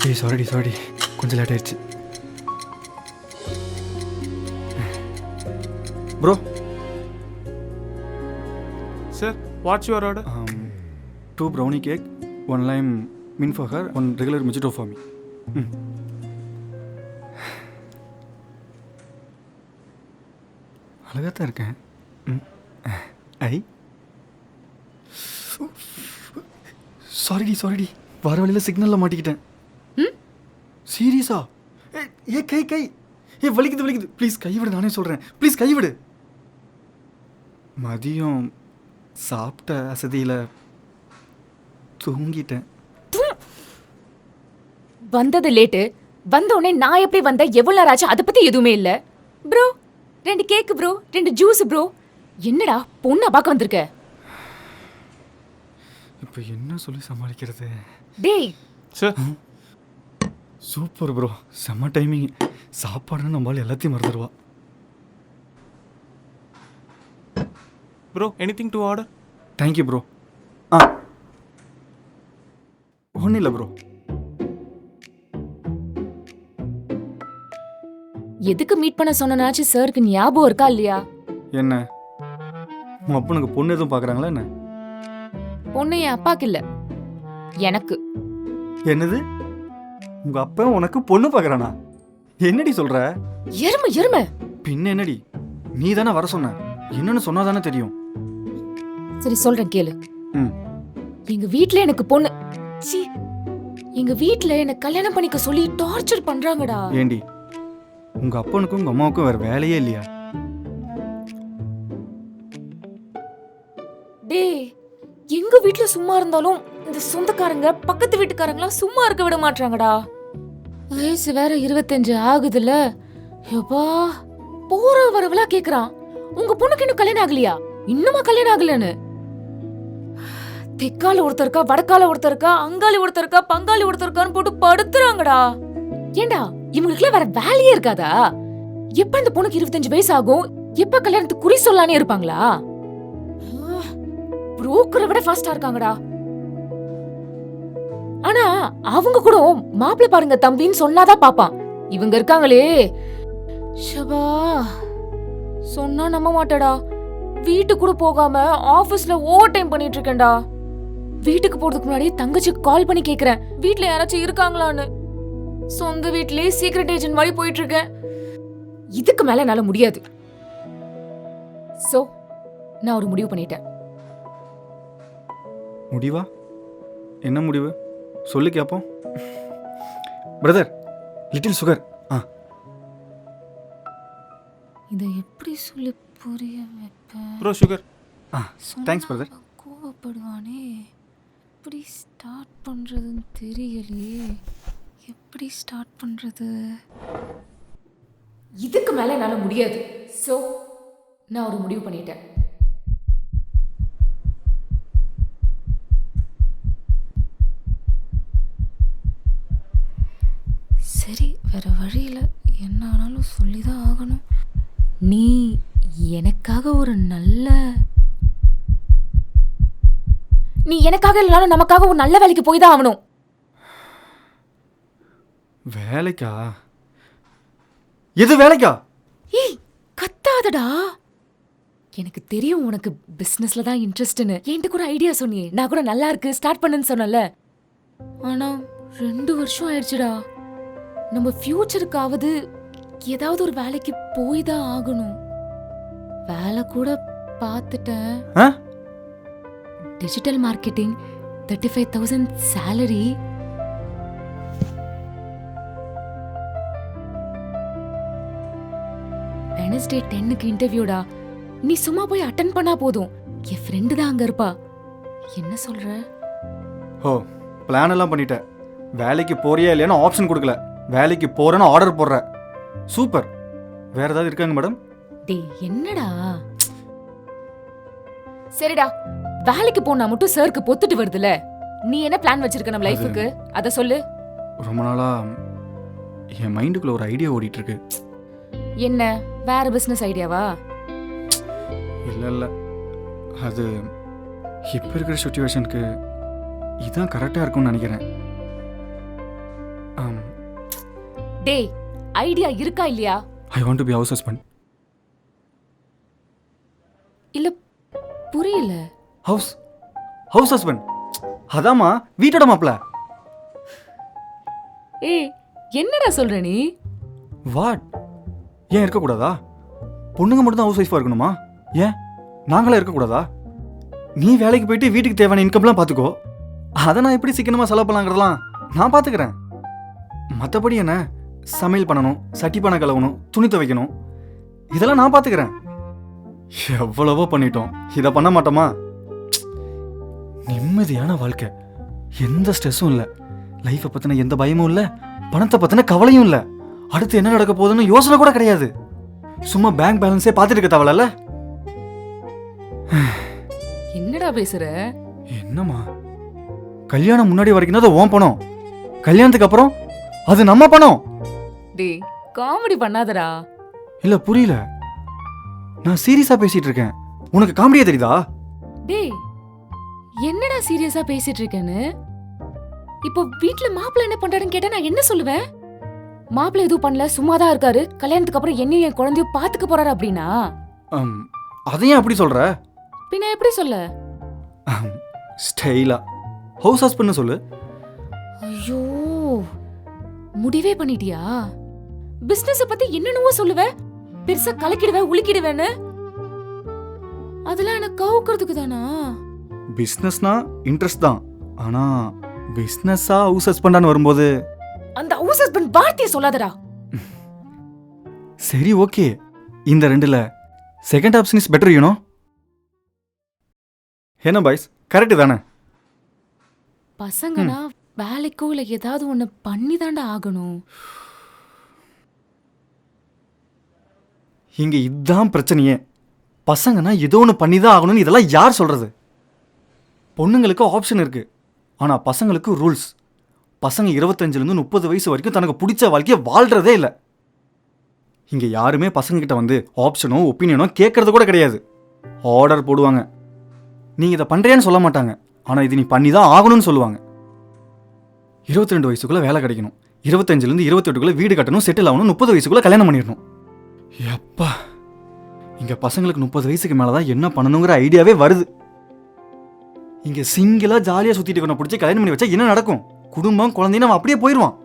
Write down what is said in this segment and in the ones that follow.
ஏய் சாரிடி கொஞ்சம் லேட் ஆயிடுச்சு. Bro sir, what's your order? 2 brownie cake, 1 lime mint for her, 1 regular mojito for me. அழகாத்தான் இருக்கேன். ஐ சாரிடி வர வழியில் சிக்னலில் மாட்டிக்கிட்டேன். சீரியஸா? ஏ கை ஏ வலிக்குது ப்ளீஸ் கைவிடு, நானே சொல்கிறேன் ப்ளீஸ் கைவிடு. மதியம் சாப்பிட்ட அசதியில் தூங்கிட்டேன். வந்தது லேட்டு, வந்த உடனே நான் எப்படி வந்தேன், எவ்வளோ நேரம் ஆச்சு, அதை பற்றி எதுவுமே இல்லை. Bro 2 cake bro, 2 juice bro. என்னடா பொண்ணா பார்க்க வந்திருக்க? இப்போ என்ன சொல்லி சமாளிக்கிறது? டேய் சார், சூப்பர் ப்ரோ, செம்ம டைமிங். சாப்பாடுன்னு நம்மளால் எல்லாத்தையும் மறந்துடுவா. Bro anything to order? Thank you bro. ஒன்றும் இல்லை ப்ரோ. எதுக்கு மீட் பண்ண சொன்னாச்சு சாருக்கு ஞாபகம் இருக்கா இல்லையா? என்ன உன் அப்பனுக்கு பொண்ணு எதுவும் பார்க்குறாங்களா என்ன? பொண்ணு என் அப்பாக்கு இல்ல, எனக்கு. என்னது? உங்க அப்பா உனக்கு பொண்ணு பார்க்குறானா? என்னடி சொல்ற? எருமை பின்ன என்னடி, நீ தானே வர சொன்ன, என்னன்னு சொன்னா தானே தெரியும். சரி சொல்றேன் கேளு. ம். எங்க வீட்ல எனக்கு பொண்ணு சீ, எங்க வீட்ல என்ன கல்யாணம் பண்ணிக்க சொல்லி டார்ச்சர் பண்றாங்கடா. ஏண்டி உங்க அப்பனுக்கும் உங்க அம்மாவுக்கும் வேற வேலையே இல்லையா? டேய் எங்க வீட்ல சும்மா இருந்தாலும் இந்த சொந்தக்காரங்க பக்கத்து வீட்டுக்காரங்களாம் சும்மா இருக்க விட மாட்டாங்கடா. வயசு வேற 25 ஆகுதுல. எப்பா போற வரவளா கேக்குறான், உங்க பொண்ணுக்கு இன்னும் கல்யாணம் ஆகலையா, இன்னுமா கல்யாணம் ஆகலன்னு. தெற்கால ஒருத்தர் இருக்கா, வடக்கால ஒருத்தர் இருக்கா, அங்காளி ஒருத்தர் இருக்கா, பங்காளி ஒருத்தர் இருக்கான்னு போட்டு படுத்துறாங்கடா. ஏண்டா இவங்களுக்குலாம் வேற வேலையே இருக்காதா? எப்ப இந்த பொண்ணுக்கு 25 வயசு ஆகும், எப்ப கல்யாணத்துக்கு குறி சொல்லானே இருப்பாங்களா? புரோக்கரை விட ஃபாஸ்டா இருக்காங்கடா. ஆனா அவங்க கூட மாப்பிள்ளை பாருங்க தம்பின்னு சொன்னாதான் பாப்பான். இவங்க இருக்காங்களே ஷபா, சொன்னா நம்ப மாட்டடா. வீட்டுக்கு கூட போகாம ஆபீஸ்ல ஓவர் டைம் பண்ணிட்டு இருக்கேன்டா. வீட்டுக்கு போறதுக்கு முன்னாடி தங்கச்சிக்கு கால் பண்ணி கேக்குறேன் வீட்ல யாராச்சும் இருக்காங்களான்னு. சொந்த வீட்லயே சீக்ரெட் ஏஜென்ட் மாதிரி போயிட்டு இருக்கேன். இதுக்கு மேல என்னால முடியாது. சோ நான் ஒரு முடிவு பண்ணிட்டேன். முடிவா? என்ன முடிவு சொல்லு கேப்போம். Brother little sugar. இதை எப்படி சொல்லி புரிய வைப்பேன்? Bro sugar. Thanks brother. கோவப்படுவானே, எப்படி ஸ்டார்ட் பண்றதுன்னு தெரியலையே. எப்படி ஸ்டார்ட் பண்றது? இதுக்கு மேல என்னால முடியாது. சோ நான் ஒரு முடிவு பண்ணிட்டேன். சரி, வேற வழியில என்ன ஆனாலும் சொல்லிதான் ஆகணும். நீ எனக்காக இல்லைனாலும் நமக்காக ஒரு நல்ல வேலைக்கு போய் தான் ஆகணும். வேலைக்கா? எது வேலைக்கா? ஏய் கத்தாதடா. எனக்கு தெரியும் உனக்கு பிசினஸ்ல தான் இன்ட்ரெஸ்ட்னு. என்கிட்ட கூட ஐடியா சொன்னியே, நான் கூட நல்லா இருக்கு ஸ்டார்ட் பண்ணுன்னு சொன்னல. ஆனா 2 வருஷம் ஆயிடுச்சுடா. நம்ம ஃபியூச்சருக்காவது ஏதாவது ஒரு வேலைக்கு போய் தான் ஆகணும். வேலை கூட பார்த்துட்டேன். Digital marketing, 35,000 salary. வெனஸ்டே 10க்கு இன்டர்வியூடா. நீ சும்மா போய் அட்டெண்ட் பண்ணா போதும். என் ஃப்ரெண்டு தான் அங்க இருப்பா. என்ன சொல்ற? ஓ பிளான் எல்லாம் பண்ணிட்ட. வேலைக்கு போறியா இல்லையான்னு ஆப்ஷன் கொடுக்கல, வேலைக்கு போறேன்னு ஆர்டர் போடுற. சூப்பர். வேற ஏதாவது இருக்காங்க மேடம்? டேய் என்னடா? சரிடா, வேலைக்கு போனா மட்டும் சருக்கு பொத்துட்டு வருதுல. நீ என்ன பிளான் வச்சிருக்க நம்ம லைஃபுக்கு, அத சொல்லு. ரொம்ப நாளா என் மைண்டுக்குள்ள ஒரு ஐடியா ஓடிட்டு இருக்கு. என்ன வேற பிசினஸ் ஐடியாவா? இல்ல அது இப்ப இருக்கிற சிச்சுவேஷனுக்கு இதான் கரெக்டா இருக்கும்னு நினைக்கிறேன். டேய் ஐடியா இருக்கா இல்லையா? I want to be house husband. இல்ல புரியல. ஹவுஸ் ஹஸ்பண்ட் அதாம்மா, வீட்டோட மாப்பிள்ள. ஏய் என்னடா சொல்ற நீ? வாட்? ஏன் இருக்கக்கூடாதா? பொண்ணுங்க மட்டும் தான் ஹவுஸ் ஒய்ஃபாக இருக்கணுமா? ஏன் நாங்களே இருக்கக்கூடாதா? நீ வேலைக்கு போயிட்டு வீட்டுக்கு தேவையான இன்கம்லாம் பார்த்துக்கோ. அதை நான் எப்படி சிக்கனமாக செலவு பண்ணலாங்கிறதெல்லாம் நான் பார்த்துக்கிறேன். மற்றபடி என்ன, சமையல் பண்ணணும், சட்டி பானை கழுவணும், துணி துவைக்கணும், இதெல்லாம் நான் பார்த்துக்கிறேன். எவ்வளவோ பண்ணிட்டோம், இதை பண்ண மாட்டோமா? நிம்மதியான வாழ்க்கை, எந்த ஸ்ட்ரெஸ்ஸும் இல்லை, லைஃப்பை பற்றின எந்த பயமும் இல்லை, பணத்தை பற்றின கவலையும் இல்லை, அடுத்து என்ன நடக்க போகுதுன்னு யோசனை கூட கிடையாது. சும்மா பேங்க் பேலன்ஸே பார்த்துட்டு இருக்க தேவையில்ல. என்னடா பேசுற? என்னம்மா, கல்யாணம் முன்னாடி வரைக்கும் தான் அது உன் பணம், கல்யாணத்துக்கு அப்புறம் அது நம்ம பணம். டேய் காமெடி பண்ணாதடா. இல்ல புரியல, நான் சீரியஸா பேசிட்டு இருக்கேன், உனக்கு காமெடியா தெரியுதா? டேய் என்னடா சீரியஸா பேசிட்டு இருக்கேன்னு? இப்போ வீட்ல மாப்பிள்ளை என்ன பண்றாருன்னு கேட்டா நான் என்ன சொல்லுவேன்? மாப்பிள்ளை எதுவும் பண்ணல, சும்மாதான் இருக்காரு, கல்யாணத்துக்கு அப்புறம் என்னையும் என் குழந்தையும் பாத்துக்க போறாரு அப்படின்னா அதையும் அப்படி சொல்ற? பின்ன எப்படி சொல்ல? ஸ்டைலா ஹவுஸ் ஹஸ்பண்ட் சொல்லு. ஐயோ முடிவே பண்ணிட்டியா? பிசினஸ் பத்தி என்னென்னவோ சொல்லுவ, பெருசா கலக்கிடுவேன் உலுக்கிடுவேன்னு. அதெல்லாம் எனக்கு கவுக்கிறதுக்கு தானா? பிசினஸ்னா இன்ட்ரெஸ்ட் தான், ஆனா பிசினஸா ஹவுஸ் ஹஸ்பண்டான்னு வரும்போது அந்த ஹவுஸ் ஹஸ்பண்ட் வார்த்தையை சொல்லாதடா. சரி ஓகே, இந்த ரெண்டுல second option is better, you know. என்ன பாய்ஸ், கரெக்ட் தானே? பசங்கன்னா வேலைக்கோ இல்ல ஏதாவது ஒண்ணு பண்ணி தாண்டா ஆகணும். இங்க இதுதான் பிரச்சனையே. பசங்கன்னா ஏதோ ஒன்று பண்ணி தான் ஆகணும்னு இதெல்லாம் யார் சொல்றது? பொண்ணுங்களுக்கு ஆப்ஷன் இருக்கு, ஆனா பசங்களுக்கு ரூல்ஸ். பசங்க 25லேருந்து 30 வயசு வரைக்கும் தனக்கு பிடிச்ச வாழ்க்கையை வாழ்றதே இல்லை. இங்க யாருமே பசங்க கிட்ட வந்து ஆப்ஷனோ ஒப்பீனியனோ கேட்கறது கூட கிடையாது. ஆர்டர் போடுவாங்க, நீங்க இதை பண்றியான்னு சொல்ல மாட்டாங்க, ஆனா இது நீ பண்ணி தான் ஆகணும்னு சொல்லுவாங்க. 22 வயசுக்குள்ள வேலை கிடைக்கணும், 25லேருந்து 28க்குள்ள வீடு கட்டணும், செட்டில் ஆகணும், 30 வயசுக்குள்ள கல்யாணம் பண்ணிடணும். எப்பா, இங்க பசங்களுக்கு 30 வயசுக்கு மேலதான் என்ன பண்ணணுங்கிற ஐடியாவே வருது. இங்க சிங்கிளா ஜாலியா சுத்திட்டு இருக்கணும் பிடிச்சி கல்யாணம் பண்ணி வச்சா என்ன நடக்கும்? குடும்பம் குழந்தைன்னு அவன் அப்படியே போயிடுவான்.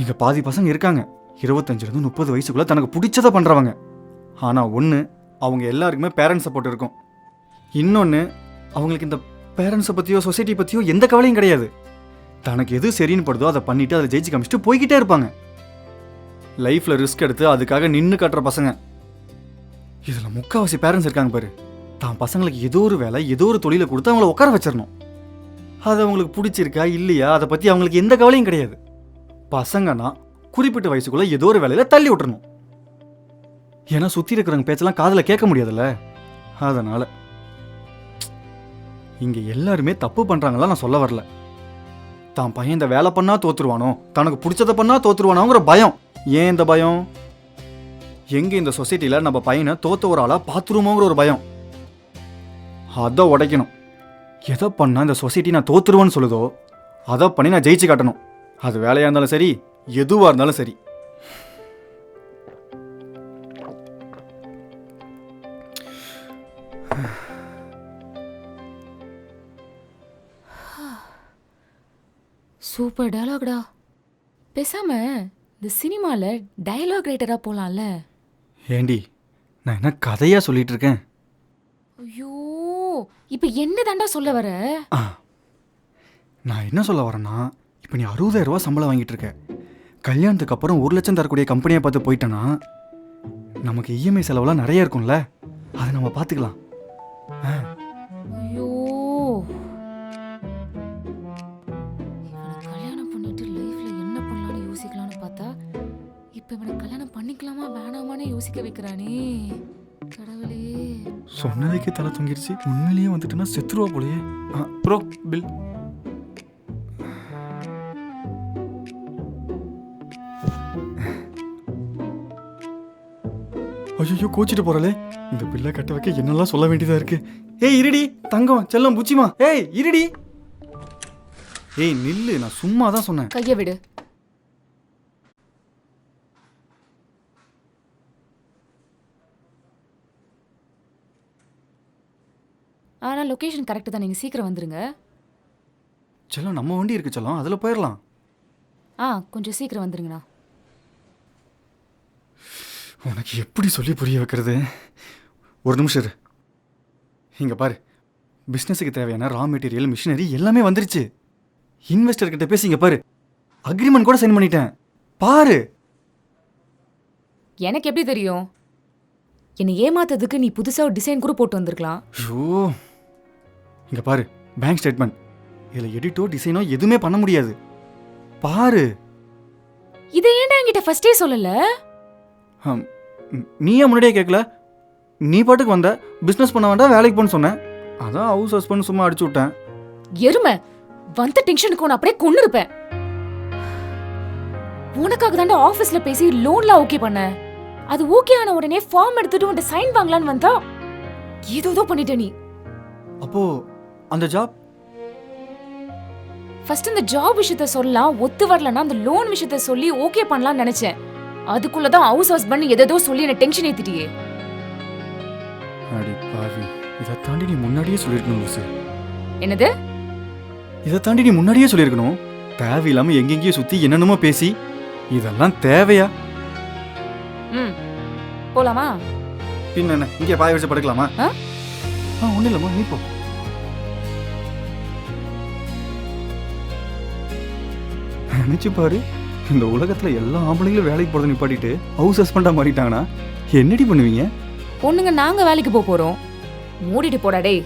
இங்க பாதி பசங்க இருக்காங்க 25லேருந்து 30 வயசுக்குள்ள தனக்கு பிடிச்சதை பண்றவங்க. ஆனா ஒண்ணு, அவங்க எல்லாருக்குமே பேரண்ட்ஸ் சப்போர்ட் இருக்கும். இன்னொன்னு, அவங்களுக்கு இந்த பேரண்ட்ஸை பத்தியோ சொசைட்டி பத்தியோ எந்த கவலையும் கிடையாது. தனக்கு எது சரின்னு படுதோ அதை பண்ணிட்டு அதை ஜெயிச்சு காமிச்சிட்டு போய்கிட்டே இருப்பாங்க. லைஃப்ல ரிஸ்க் எடுத்து அதுக்காக நின்று கட்டுற பசங்க. இதுல முக்காவாசி பேரண்ட்ஸ் இருக்காங்க பாரு, தான் பசங்களுக்கு ஏதோ ஒரு வேலை ஏதோ ஒரு தொழிலை கொடுத்து அவங்கள உட்கார வச்சிடணும். அது அவங்களுக்கு பிடிச்சிருக்கா இல்லையா அதை பத்தி அவங்களுக்கு எந்த கவலையும் கிடையாது. பசங்கன்னா குறிப்பிட்ட வயசுக்குள்ள ஏதோ ஒரு வேலையில தள்ளி விட்டுறணும். ஏன்னா சுத்தி இருக்கிறவங்க பேச்செல்லாம் காதுல கேட்க முடியாதுல்ல. அதனால இங்க எல்லாருமே தப்பு பண்றாங்களா நான் சொல்ல வரல. தான் பையன் இந்த வேலை பண்ணா தோத்துருவானோ, தனக்கு பிடிச்சதை பண்ணா தோத்துருவானோங்கிற பயம். ஏன் இந்த பயம்? எங்க இந்த சொசைட்டில நம்ம பையனை தோத்த ஒரு ஆளா பாத்துருமோங்கிற ஒரு பயம். அதை உடைக்கணும். எதை பண்ணா இந்த சொசைட்டி நான் தோத்துருவேன்னு சொல்லுதோ அதை பண்ணி நான் ஜெயிச்சு காட்டணும். அது வேலையா இருந்தாலும் சரி, எதுவா இருந்தாலும் சரி. சூப்பர் டயலாக்டா. பேசாம இந்த சினிமால டயலாக் ரைட்டரா போலாம்ல. ஏண்டி, நான் என்ன கதையா சொல்லிட்டு இருக்கேன்? ஐயோ, இப்ப என்ன தாண்டா சொல்ல வர? நான் என்ன சொல்ல வரேன்னா, இப்போ நீ 60,000 ரூபா சம்பளம் வாங்கிட்டு இருக்க, கல்யாணத்துக்கு அப்புறம் 1 லட்சம் தரக்கூடிய கம்பெனியை பார்த்து போயிட்டேன்னா நமக்கு இஎம்ஐ செலவுலாம் நிறைய இருக்கும்ல, அதை நம்ம பார்த்துக்கலாம். ஐயோ, இவனை கல்யாணம் பண்ணிட்டு லைஃப்ல என்ன பண்ணலாம்னு யோசிக்கலாம்னு பார்த்தா இப்ப இவனை கல்யாணம் பண்ணிக்கலாமா வேணாமான்னு யோசிக்க வைக்கிறானே. கடவுளே, சொன்னதுக்கே தலை தொங்கிருச்சு. உண்மையிலேயே வந்துட்டுன்னா செத்துருவா போலயே. Bro bill. ஐயோ, கோச்சிட்டு போறாளே. இந்த பில்லை கட்ட வைக்க என்னெல்லாம் சொல்ல வேண்டியதா இருக்கு. ஏய் இருடி, தங்கம் செல்லம் புச்சிமா, ஏய் இருடி. ஏய் நில்லு, நான் சும்மா தான் சொன்னேன். கைய விடு. ஆனா லொகேஷன் கரெக்ட் தான், நீங்க சீக்கிரம் வந்துருங்க. செல்லம் நம்ம வண்டி இருக்கு செல்லம், அதில் போயிடலாம். கொஞ்சம் சீக்கிரம் வந்துருங்கண்ணா. உனக்கு எப்படி சொல்லி புரிய வைக்கிறது? ஒரு நிமிஷம் இரு. இங்கே பாரு, பிஸ்னஸுக்கு தேவையான ரா மெட்டீரியல், மிஷினரி எல்லாமே வந்துருச்சு. இன்வெஸ்டர் கிட்ட பேசி இங்கே பாரு, அக்ரிமெண்ட் கூட சைன் பண்ணிட்டேன். பாரு. எனக்கு எப்படி தெரியும்? என்னை ஏமாத்ததுக்கு நீ புதுசா ஒரு டிசைன் கூட போட்டு வந்திருக்கலாம். ஐயோ, இங்கே பாரு, பேங்க் ஸ்டேட்மெண்ட். இதில் எடிட்டோ டிசைனோ எதுவுமே பண்ண முடியாது. பாரு. இதை ஏன்டா என்கிட்ட ஃபர்ஸ்டே சொல்லல? நீ ஏன் முன்னாடியே கேட்கல? நீ பாட்டுக்கு வந்த, பிஸ்னஸ் பண்ண வேண்டாம் வேலைக்கு போன்னு சொன்னேன். அதான் ஹவுஸ் ஹஸ்பண்ட் சும்மா அடிச்சு விட்டேன். எருமை, வந்த டென்ஷனுக்கு உன்னை அப்படியே கொன்னு இருப்பேன். உனக்காக தாண்டா ஆபீஸ்ல பேசி லோன்லாம் ஓகே பண்ண. அது ஓகே ஆன உடனே ஃபார்ம் எடுத்துட்டு உன்கிட்ட சைன் வாங்கலான்னு வந்தா ஏதோ பண்ணிட்ட நீ. அப்போ அந்த ஜாப்? ஃபர்ஸ்ட் இந்த ஜாப் விஷயத்த சொல்லலாம், ஒத்து வரலன்னா அந்த லோன் விஷயத்த சொல்லி ஓகே பண்ணலாம்னு நினைச்சேன். அதுக்குள்ளதான் ஹவுஸ் ஹஸ்பண்ட் எதோ சொல்லி என்ன டென்ஷன் ஏத்திட்டியே. அடி பாவி, இதை தாண்டி நீ முன்னாடியே சொல்லிருக்கணும் லூசு. என்னது? இதை தாண்டி நீ முன்னாடியே சொல்லிருக்கணும். தேவையில்லாம எங்கெங்கேயோ சுத்தி என்னென்னமோ பேசி, இதெல்லாம் தேவையா? போலாமா? பின்ன என்ன, இங்கே பாய வச்சு படுக்கலாமா? ஒன்றும் இல்லைம்மா, நீ போ. நினைச்சு பாரு, இந்த உலகத்துல எல்லா ஆம்பளைங்களும் வேலைக்கு போறதை நிப்பாட்டிட்டு ஹவுஸ் ஹஸ்பண்டா மாறிட்டாங்கன்னா என்னடி பண்ணுவீங்க? பொண்ணுங்க நாங்க வேலைக்கு போறோம். மூடிட்டு போடா டேய்.